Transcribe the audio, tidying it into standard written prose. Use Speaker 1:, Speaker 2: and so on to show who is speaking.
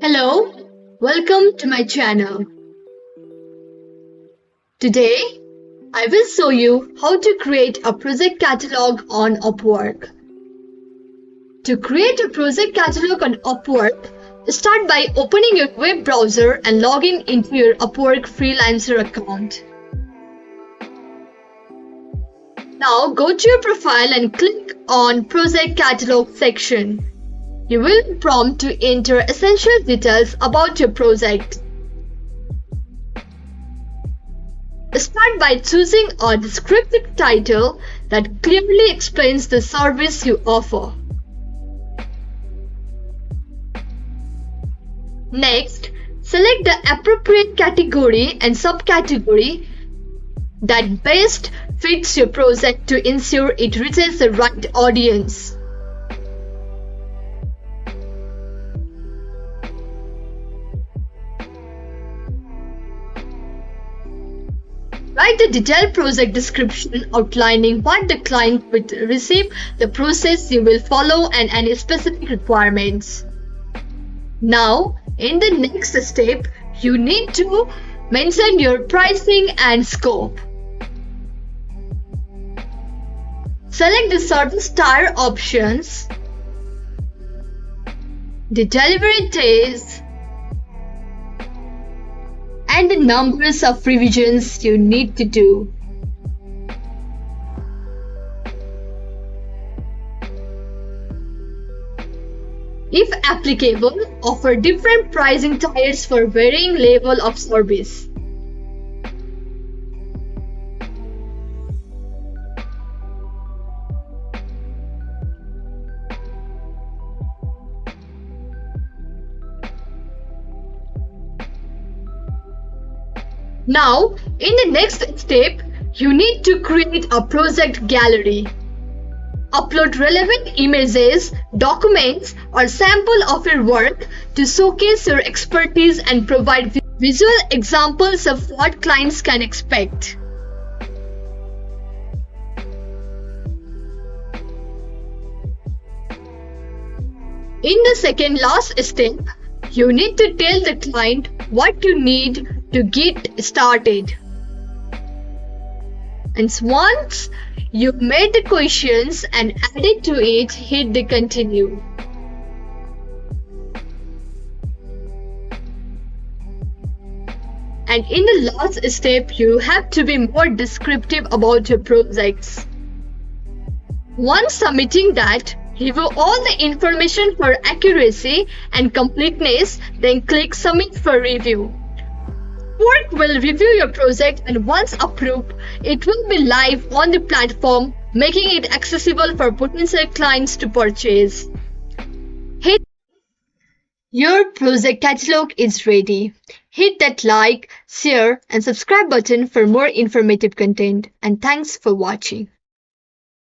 Speaker 1: Hello, welcome to my channel. Today, I will show you how to create a project catalog on Upwork. To create a project catalog on Upwork, start by opening your web browser and logging into your Upwork freelancer account. Now go to your profile and click on Project Catalog section. You will be prompted to enter essential details about your project. Start by choosing a descriptive title that clearly explains the service you offer. Next, select the appropriate category and subcategory that best fits your project to ensure it reaches the right audience. Write a detailed project description outlining what the client will receive, the process you will follow, and any specific requirements. Now, in the next step, you need to mention your pricing and scope. Select the service tier options, the delivery days, and the numbers of revisions you need to do. If applicable, offer different pricing tiers for varying level of service. Now, in the next step, you need to create a project gallery. Upload relevant images, documents, or sample of your work to showcase your expertise and provide visual examples of what clients can expect. In the second last step, you need to tell the client what you need to get started. And once you've made the questions and added to it, hit the continue. And in the last step, you have to be more descriptive about your projects. Once submitting that, review all the information for accuracy and completeness, then click Submit for review. Upwork will review your project and once approved, it will be live on the platform, making it accessible for potential clients to purchase. Your project catalog is ready. Hit that like, share, and subscribe button for more informative content. And thanks for watching.